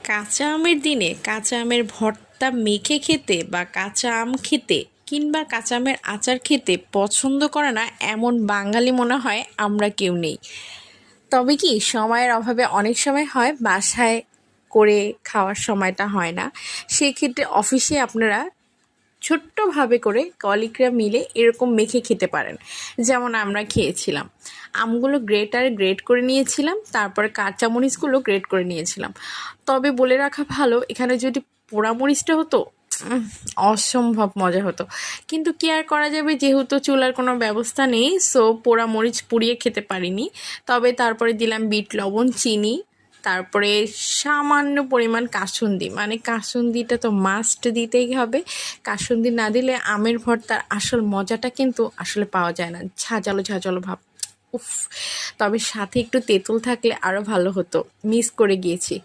কাঁচা আমের দিনে কাঁচা আমের ভর্তা মেখে খেতে বা কাঁচা আম খেতে কিংবা কাঁচা আমের আচার খেতে পছন্দ করে না এমন বাঙালি মনে হয় আমরা কেউ নেই। তবে কি সময়ের অভাবে অনেক সময় হয় বাসায় করে খাওয়ার সময়টা হয় না, সেক্ষেত্রে অফিসে আপনারা ছোট্টভাবে করে কলিগরা মিলে এরকম মেখে খেতে পারেন। যেমন আমরা খেয়েছিলাম, আমগুলো গ্রেট করে নিয়েছিলাম, তারপরে কাঁচামরিচগুলো গ্রেট করে নিয়েছিলাম। তবে বলে রাখা ভালো, এখানে যদি পোড়ামরিচটা হতো অসম্ভব মজা হতো, কিন্তু কি আর করা যাবে, যেহেতু চুলার কোনো ব্যবস্থা নেই, সো পোড়ামরিচ পুড়িয়ে খেতে পারিনি। তবে তারপরে দিলাম বিট লবণ, চিনি, তারপরে সামান্য পরিমাণ কাসুন্দি, মানে কাসুন্দিটা তো মাস্ট দিতেই হবে। কাসুন্দি না দিলে আমের ভর্তার আসল মজাটা কিন্তু আসলে পাওয়া যায় না, ঝাঁঝালো ঝাঁঝালো ভাব। উফ, তবে সাথে একটু তেঁতুল থাকলে আরও ভালো হতো, মিস করে গিয়েছি।